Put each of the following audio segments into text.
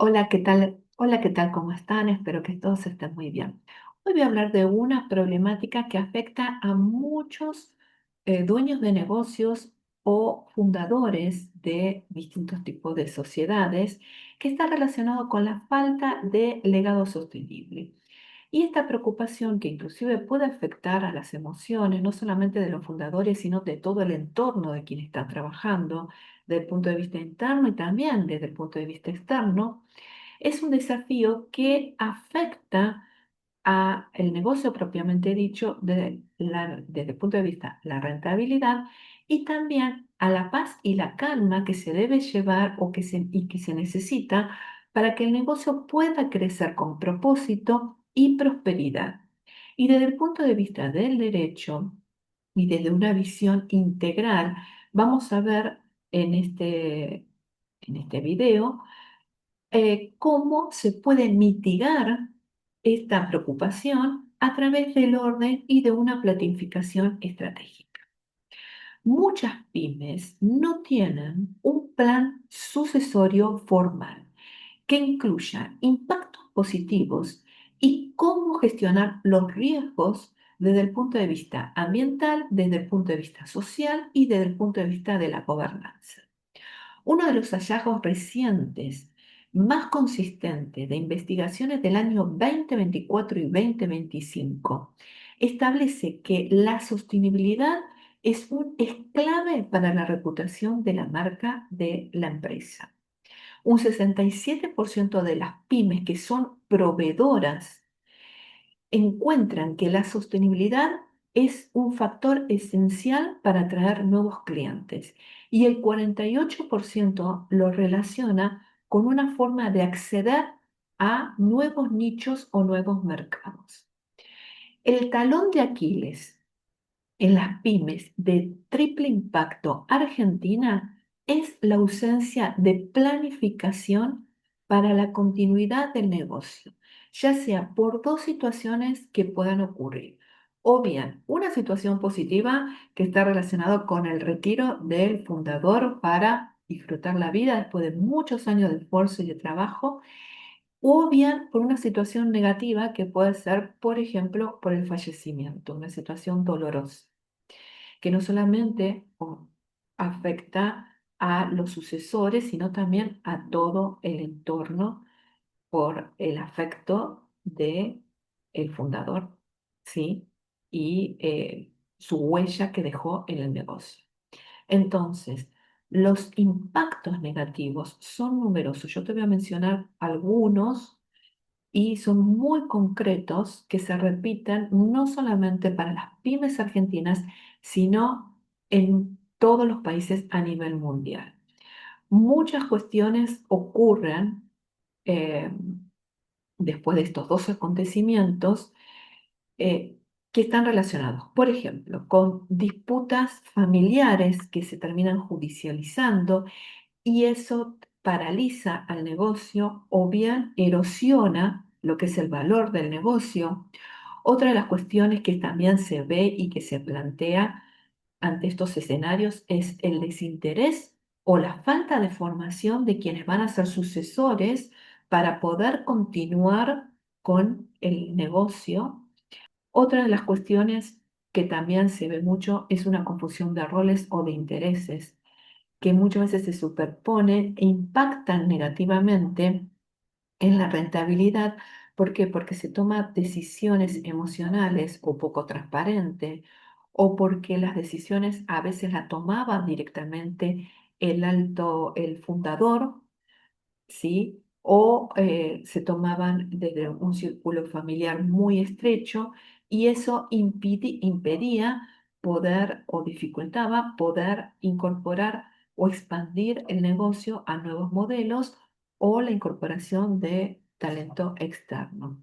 Hola, ¿qué tal? Hola, ¿qué tal? ¿Cómo están? Espero que todos estén muy bien. Hoy voy a hablar de una problemática que afecta a muchos dueños de negocios o fundadores de distintos tipos de sociedades, que está relacionado con la falta de legado sostenible. Y esta preocupación que inclusive puede afectar a las emociones, no solamente de los fundadores, sino de todo el entorno de quien está trabajando, desde el punto de vista interno y también desde el punto de vista externo, es un desafío que afecta a el negocio propiamente dicho desde el punto de vista de la rentabilidad y también a la paz y la calma que se debe llevar y que se necesita para que el negocio pueda crecer con propósito y prosperidad. Y desde el punto de vista del derecho y desde una visión integral, vamos a ver en este video cómo se puede mitigar esta preocupación a través del orden y de una planificación estratégica. Muchas pymes no tienen un plan sucesorio formal que incluya impactos positivos y cómo gestionar los riesgos desde el punto de vista ambiental, desde el punto de vista social y desde el punto de vista de la gobernanza. Uno de los hallazgos recientes más consistentes de investigaciones del año 2024 y 2025 establece que la sostenibilidad es clave para la reputación de la marca de la empresa. Un 67% de las pymes que son proveedoras encuentran que la sostenibilidad es un factor esencial para atraer nuevos clientes y el 48% lo relaciona con una forma de acceder a nuevos nichos o nuevos mercados. El talón de Aquiles en las pymes de triple impacto Argentina es la ausencia de planificación para la continuidad del negocio, ya sea por dos situaciones que puedan ocurrir. O bien, una situación positiva que está relacionada con el retiro del fundador para disfrutar la vida después de muchos años de esfuerzo y de trabajo, o bien por una situación negativa que puede ser, por ejemplo, por el fallecimiento, una situación dolorosa que no solamente afecta a los sucesores, sino también a todo el entorno por el afecto de el fundador, ¿sí? Y su huella que dejó en el negocio. Entonces, los impactos negativos son numerosos. Yo te voy a mencionar algunos y son muy concretos que se repiten no solamente para las pymes argentinas, sino en todos los países a nivel mundial. Muchas cuestiones ocurren eh, después de estos dos acontecimientos eh, que están relacionados, por ejemplo, con disputas familiares que se terminan judicializando y eso paraliza al negocio o bien erosiona lo que es el valor del negocio. Otra de las cuestiones que también se ve y que se plantea ante estos escenarios es el desinterés o la falta de formación de quienes van a ser sucesores para poder continuar con el negocio. Otra de las cuestiones que también se ve mucho es una confusión de roles o de intereses que muchas veces se superponen e impactan negativamente en la rentabilidad. ¿Por qué? Porque se toman decisiones emocionales o poco transparentes, o porque las decisiones a veces las tomaba directamente el fundador, ¿sí? O se tomaban desde un círculo familiar muy estrecho y eso impedía poder o dificultaba poder incorporar o expandir el negocio a nuevos modelos o la incorporación de talento externo.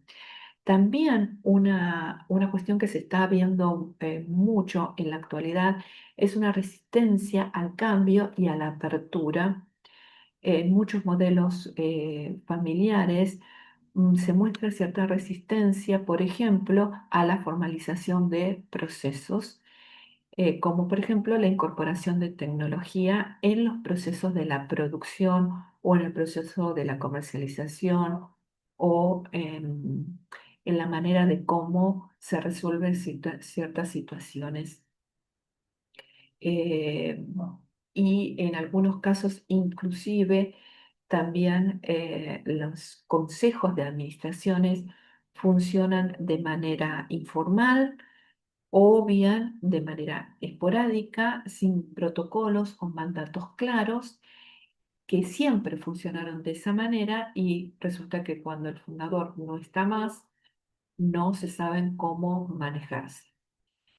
También una cuestión que se está viendo mucho en la actualidad es una resistencia al cambio y a la apertura en muchos modelos familiares se muestra cierta resistencia, por ejemplo, a la formalización de procesos como por ejemplo la incorporación de tecnología en los procesos de la producción o en el proceso de la comercialización o en la manera de cómo se resuelven ciertas situaciones. Eh, y en algunos casos inclusive también los consejos de administraciones funcionan de manera informal o bien de manera esporádica, sin protocolos o mandatos claros, que siempre funcionaron de esa manera y resulta que cuando el fundador no está más, no se saben cómo manejarse.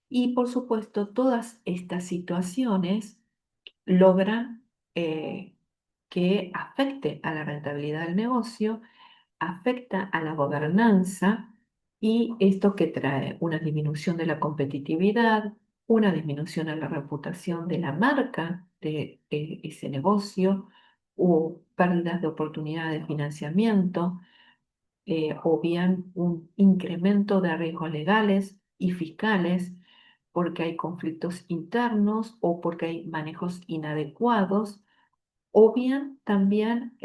Y por supuesto, todas estas situaciones logran que afecte a la rentabilidad del negocio, afecta a la gobernanza y esto que trae una disminución de la competitividad, una disminución en la reputación de la marca de ese negocio o pérdidas de oportunidad de financiamiento o bien un incremento de riesgos legales y fiscales porque hay conflictos internos o porque hay manejos inadecuados o bien también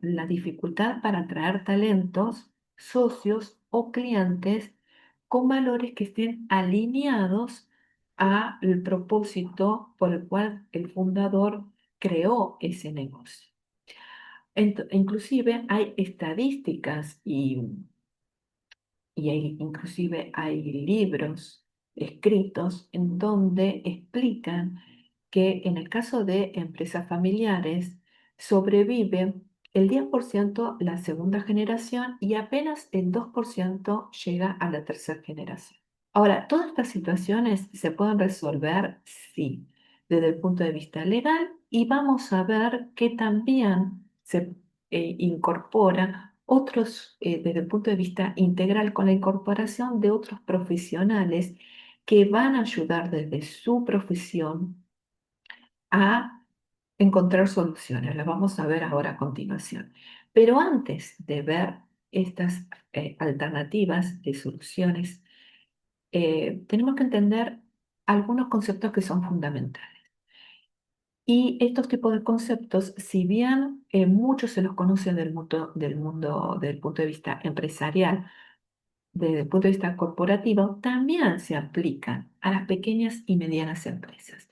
la dificultad para atraer talentos, socios o clientes con valores que estén alineados al propósito por el cual el fundador creó ese negocio. Inclusive hay estadísticas inclusive hay libros escritos en donde explican que en el caso de empresas familiares sobrevive el 10% la segunda generación y apenas el 2% llega a la tercera generación. Ahora, todas estas situaciones se pueden resolver, sí, desde el punto de vista legal y vamos a ver que también se incorpora otros, desde el punto de vista integral, con la incorporación de otros profesionales que van a ayudar desde su profesión a encontrar soluciones. Las vamos a ver ahora a continuación. Pero antes de ver estas alternativas de soluciones, tenemos que entender algunos conceptos que son fundamentales. Y estos tipos de conceptos, si bien muchos se los conocen del mundo del punto de vista empresarial, desde el punto de vista corporativo, también se aplican a las pequeñas y medianas empresas.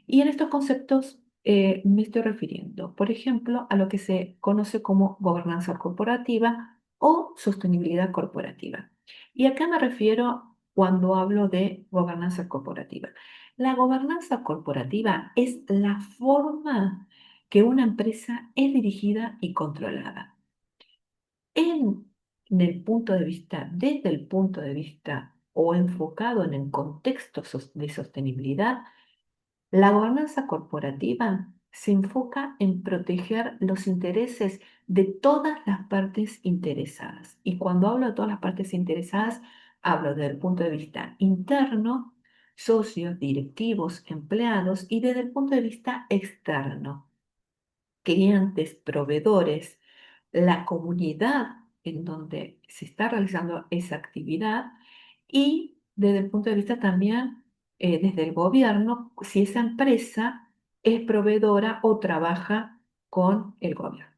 Y en estos conceptos me estoy refiriendo, por ejemplo, a lo que se conoce como gobernanza corporativa o sostenibilidad corporativa. ¿Y a qué me refiero cuando hablo de gobernanza corporativa? La gobernanza corporativa es la forma que una empresa es dirigida y controlada. En el punto de vista, desde el punto de vista o enfocado en el contexto de sostenibilidad, la gobernanza corporativa se enfoca en proteger los intereses de todas las partes interesadas. Y cuando hablo de todas las partes interesadas, hablo desde el punto de vista interno, socios, directivos, empleados, y desde el punto de vista externo, clientes, proveedores, la comunidad en donde se está realizando esa actividad y desde el punto de vista también desde el gobierno, si esa empresa es proveedora o trabaja con el gobierno.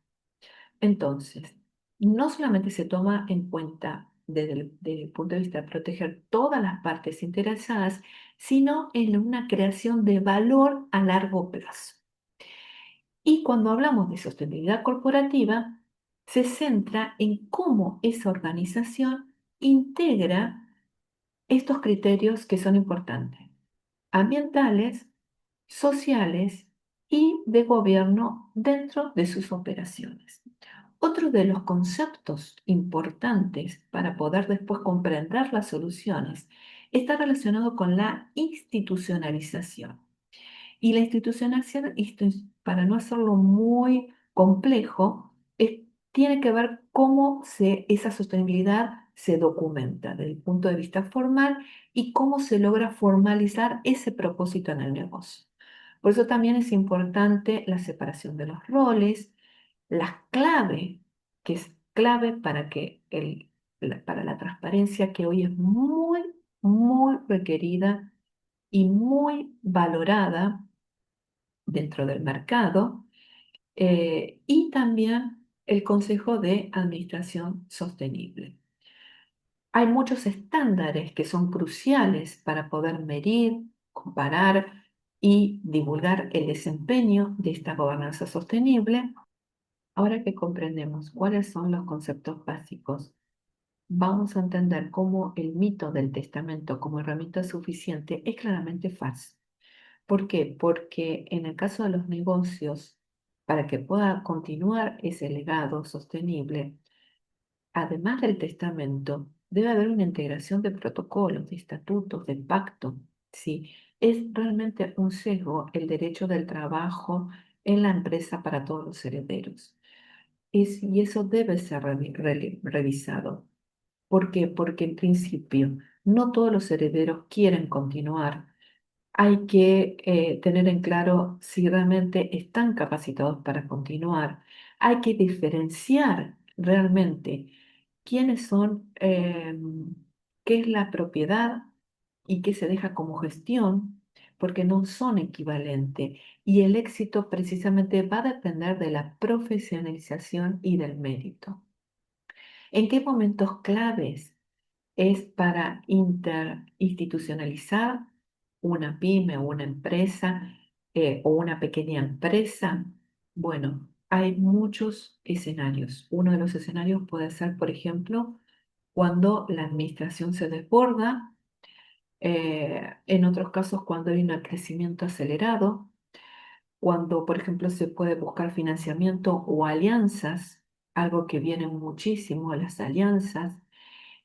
Entonces, no solamente se toma en cuenta desde el punto de vista de proteger todas las partes interesadas, sino en una creación de valor a largo plazo. Y cuando hablamos de sostenibilidad corporativa, se centra en cómo esa organización integra estos criterios que son importantes, ambientales, sociales y de gobierno dentro de sus operaciones. Otro de los conceptos importantes para poder después comprender las soluciones está relacionado con la institucionalización. Y la institucionalización, para no hacerlo muy complejo, tiene que ver cómo esa sostenibilidad se documenta desde el punto de vista formal y cómo se logra formalizar ese propósito en el negocio. Por eso también es importante la separación de los roles, la clave, que es clave para la transparencia que hoy es muy, muy requerida y muy valorada dentro del mercado, y también el Consejo de Administración Sostenible. Hay muchos estándares que son cruciales para poder medir, comparar y divulgar el desempeño de esta gobernanza sostenible. Ahora que comprendemos cuáles son los conceptos básicos, vamos a entender cómo el mito del testamento como herramienta suficiente es claramente falso. ¿Por qué? Porque en el caso de los negocios, para que pueda continuar ese legado sostenible, además del testamento, debe haber una integración de protocolos, de estatutos, de pacto. ¿Sí? Es realmente un sesgo el derecho del trabajo en la empresa para todos los herederos. Y eso debe ser revisado. ¿Por qué? Porque en principio no todos los herederos quieren continuar. Hay que tener en claro si realmente están capacitados para continuar. Hay que diferenciar realmente quiénes son, qué es la propiedad y qué se deja como gestión, porque no son equivalentes. Y el éxito precisamente va a depender de la profesionalización y del mérito. ¿En qué momentos claves es para interinstitucionalizar una pyme o una empresa, o una pequeña empresa? Bueno, hay muchos escenarios. Uno de los escenarios puede ser, por ejemplo, cuando la administración se desborda, en otros casos cuando hay un crecimiento acelerado, cuando, por ejemplo, se puede buscar financiamiento o alianzas, algo que viene muchísimo, las alianzas.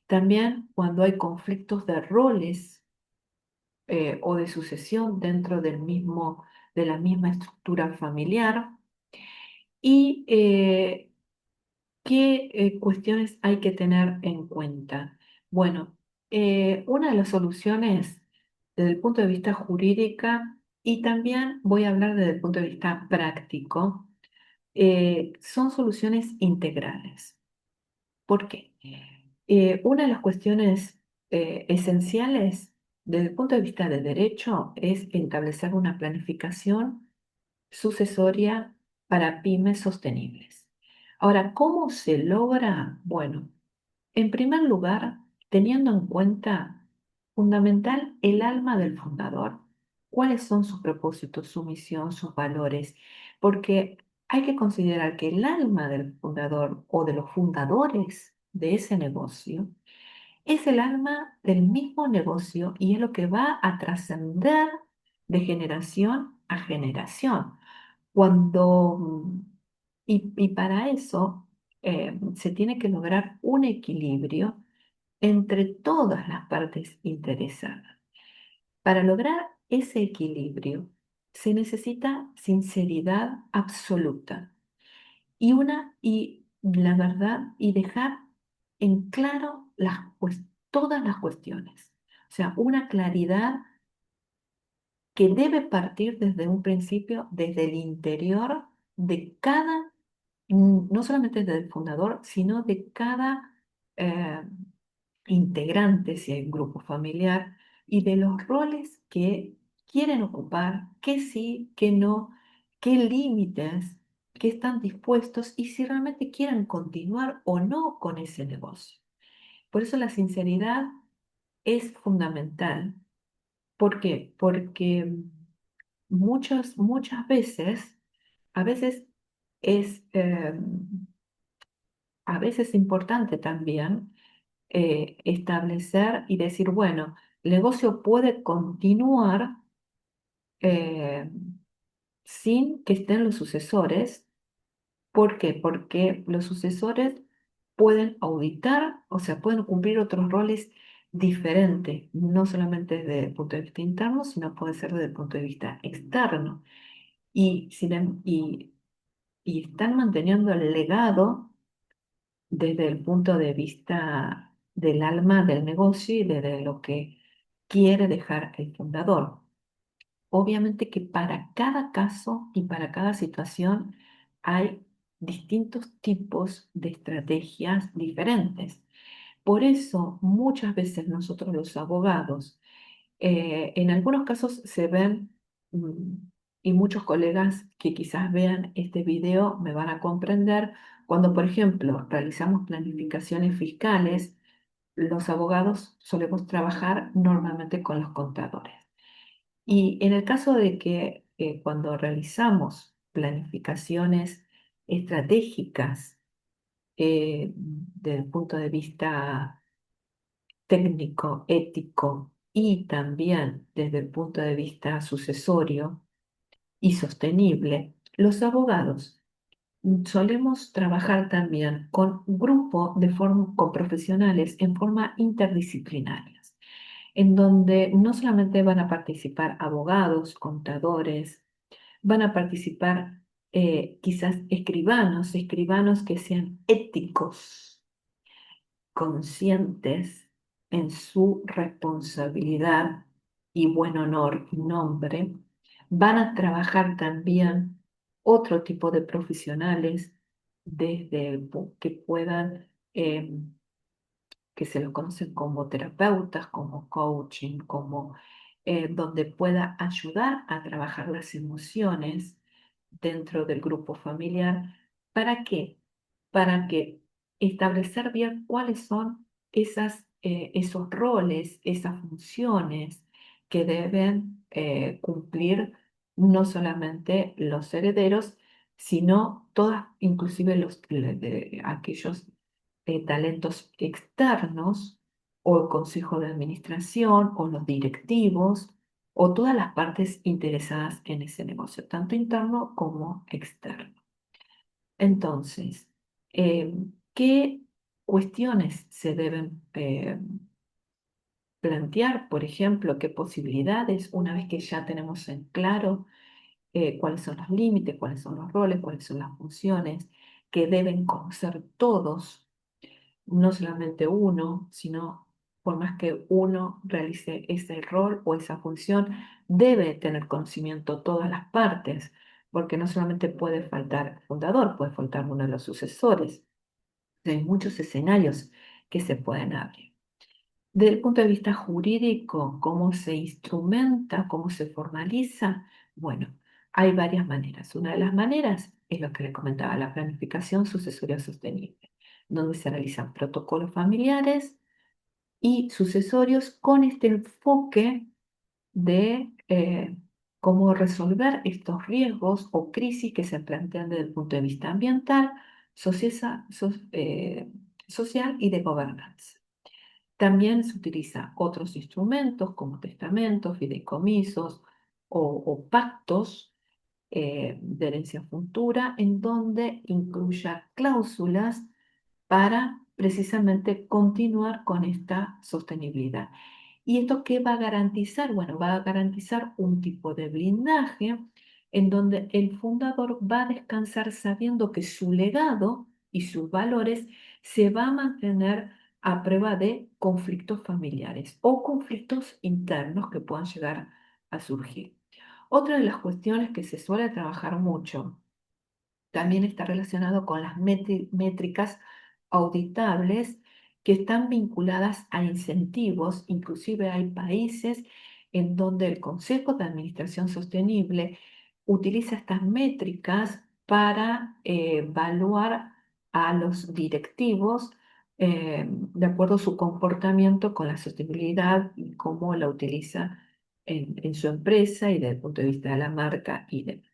También cuando hay conflictos de roles, o de sucesión dentro de la misma estructura familiar. Y qué cuestiones hay que tener en cuenta. Bueno, una de las soluciones desde el punto de vista jurídica, y también voy a hablar desde el punto de vista práctico, son soluciones integrales. ¿Por qué? Una de las cuestiones esenciales desde el punto de vista de derecho es establecer una planificación sucesoria para pymes sostenibles. Ahora, ¿cómo se logra? Bueno, en primer lugar, teniendo en cuenta fundamental el alma del fundador, cuáles son sus propósitos, su misión, sus valores, porque hay que considerar que el alma del fundador o de los fundadores de ese negocio es el alma del mismo negocio y es lo que va a trascender de generación a generación. Cuando, y para eso se tiene que lograr un equilibrio entre todas las partes interesadas. Para lograr ese equilibrio se necesita sinceridad absoluta y la verdad y dejar en claro todas las cuestiones. O sea, una claridad que debe partir desde un principio, desde el interior de cada, no solamente del fundador, sino de cada eh, integrante, si hay un grupo familiar, y de los roles que quieren ocupar, que sí, que no, qué límites, que están dispuestos y si realmente quieren continuar o no con ese negocio. Por eso la sinceridad es fundamental. ¿Por qué? Porque muchas veces, a veces es, a veces importante también establecer y decir, bueno, el negocio puede continuar eh, sin que estén los sucesores. ¿Por qué? Porque los sucesores pueden auditar, o sea, pueden cumplir otros roles diferentes, no solamente desde el punto de vista interno, sino puede ser desde el punto de vista externo. Y están manteniendo el legado desde el punto de vista del alma del negocio y desde lo que quiere dejar el fundador. Obviamente que para cada caso y para cada situación hay distintos tipos de estrategias diferentes. Por eso muchas veces nosotros los abogados En algunos casos se ven, mm, y muchos colegas que quizás vean este video me van a comprender, cuando, por ejemplo, realizamos planificaciones fiscales, los abogados solemos trabajar normalmente con los contadores. Y en el caso de que cuando realizamos planificaciones estratégicas desde el punto de vista técnico, ético y también desde el punto de vista sucesorio y sostenible, los abogados solemos trabajar también con grupo con profesionales en forma interdisciplinaria, en donde no solamente van a participar abogados, contadores, van a participar quizás escribanos que sean éticos, conscientes en su responsabilidad y buen honor y nombre. Van a trabajar también otro tipo de profesionales que puedan, que se los conocen como terapeutas, como coaching, como donde pueda ayudar a trabajar las emociones dentro del grupo familiar. ¿Para qué? Para que establecer bien cuáles son esos roles, esas funciones que deben cumplir no solamente los herederos, sino todas, inclusive aquellos talentos externos o el consejo de administración o los directivos o todas las partes interesadas en ese negocio, tanto interno como externo. Entonces, ¿qué cuestiones se deben plantear? Por ejemplo, ¿qué posibilidades, una vez que ya tenemos en claro cuáles son los límites, cuáles son los roles, cuáles son las funciones que deben conocer todos, no solamente uno, sino por más que uno realice ese rol o esa función, debe tener conocimiento todas las partes, porque no solamente puede faltar el fundador, puede faltar uno de los sucesores. Hay muchos escenarios que se pueden abrir. Desde el punto de vista jurídico, ¿cómo se instrumenta, cómo se formaliza? Bueno, hay varias maneras. Una de las maneras es lo que le comentaba, la planificación sucesoria sostenible, donde se realizan protocolos familiares y sucesorios con este enfoque de cómo resolver estos riesgos o crisis que se plantean desde el punto de vista ambiental, social y de gobernanza. También se utiliza otros instrumentos como testamentos, fideicomisos o pactos de herencia futura, en donde incluya cláusulas para precisamente continuar con esta sostenibilidad. ¿Y esto qué va a garantizar? Bueno, va a garantizar un tipo de blindaje en donde el fundador va a descansar sabiendo que su legado y sus valores se va a mantener a prueba de conflictos familiares o conflictos internos que puedan llegar a surgir. Otra de las cuestiones que se suele trabajar mucho también está relacionado con las métricas auditables que están vinculadas a incentivos. Inclusive hay países en donde el Consejo de Administración Sostenible utiliza estas métricas para evaluar a los directivos de acuerdo a su comportamiento con la sostenibilidad y cómo la utiliza en su empresa y desde el punto de vista de la marca y demás.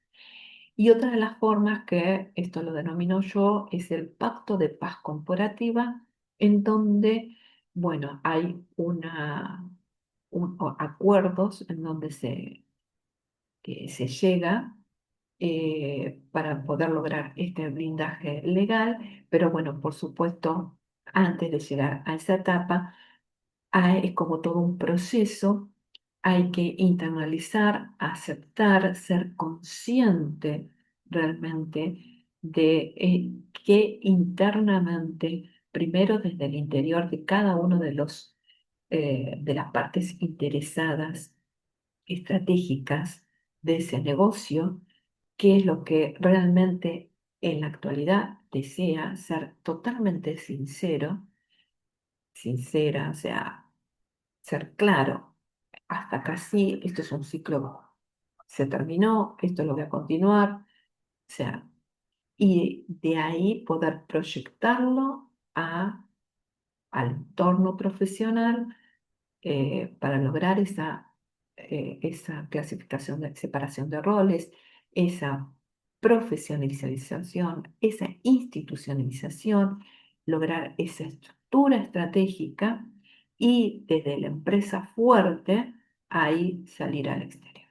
Y otra de las formas que esto lo denomino yo es el pacto de paz corporativa, en donde, bueno, hay acuerdos en donde que se llega para poder lograr este blindaje legal, pero bueno, por supuesto, antes de llegar a esa etapa, es como todo un proceso, hay que internalizar, aceptar, ser consciente realmente de que internamente, primero desde el interior de cada uno de las partes interesadas, estratégicas de ese negocio, qué es lo que realmente en la actualidad desea, ser totalmente sincero, sincera, o sea, ser claro hasta acá sí, esto es un ciclo, se terminó, esto lo voy a continuar, o sea, y de ahí poder proyectarlo al entorno profesional para lograr esa clasificación de separación de roles, esa profesionalización, esa institucionalización, lograr esa estructura estratégica y desde la empresa fuerte, ahí salir al exterior.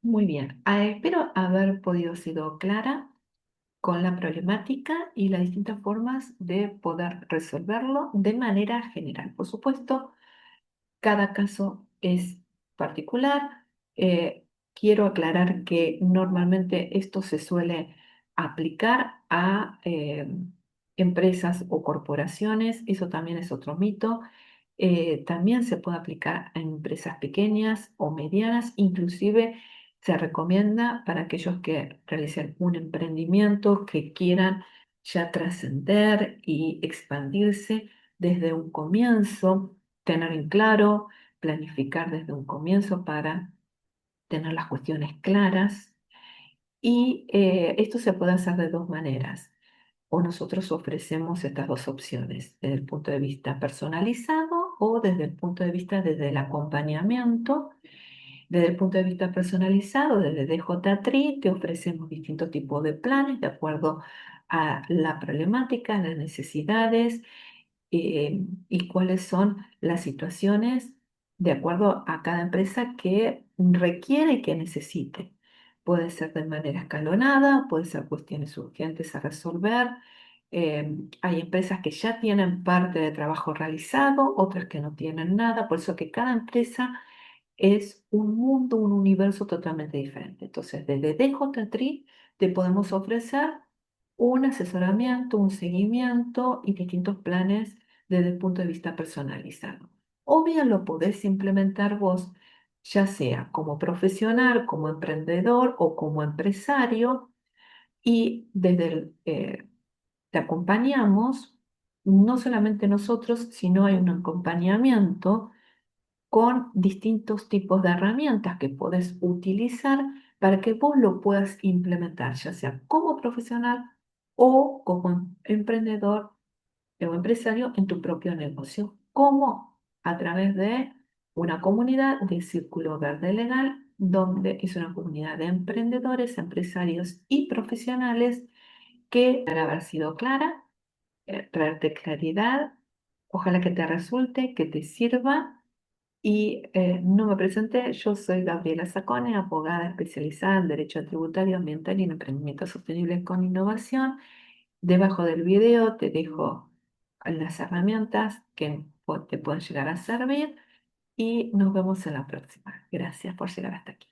Muy bien, espero haber podido sido clara con la problemática y las distintas formas de poder resolverlo de manera general. Por supuesto, cada caso es particular. Quiero aclarar que normalmente esto se suele aplicar a empresas o corporaciones. Eso también es otro mito. También se puede aplicar a empresas pequeñas o medianas. Inclusive se recomienda para aquellos que realicen un emprendimiento, que quieran ya trascender y expandirse desde un comienzo, tener en claro, planificar desde un comienzo para tener las cuestiones claras. Y esto se puede hacer de dos maneras. O nosotros ofrecemos estas dos opciones, desde el punto de vista personalizado o desde el punto de vista desde el acompañamiento. Desde el punto de vista personalizado, desde DJ te ofrecemos distintos tipos de planes de acuerdo a la problemática, las necesidades y cuáles son las situaciones de acuerdo a cada empresa que requiere y que necesite. Puede ser de manera escalonada, puede ser cuestiones urgentes a resolver. Hay empresas que ya tienen parte de trabajo realizado, otras que no tienen nada, por eso que cada empresa es un mundo, un universo totalmente diferente. Entonces, desde DJ te podemos ofrecer un asesoramiento, un seguimiento y distintos planes desde el punto de vista personalizado. O bien lo podés implementar vos, ya sea como profesional, como emprendedor o como empresario, y te acompañamos, no solamente nosotros, sino hay un acompañamiento con distintos tipos de herramientas que puedes utilizar para que vos lo puedas implementar, ya sea como profesional o como emprendedor o empresario en tu propio negocio, como a través de una comunidad de Círculo Verde Legal, donde es una comunidad de emprendedores, empresarios y profesionales que, para haber sido clara, traerte claridad, ojalá que te resulte, que te sirva y no me presenté, yo soy Gabriela Sacone, abogada especializada en Derecho Tributario, Ambiental y en Emprendimiento Sostenible con Innovación. Debajo del video te dejo las herramientas que te pueden llegar a servir y nos vemos en la próxima. Gracias por llegar hasta aquí.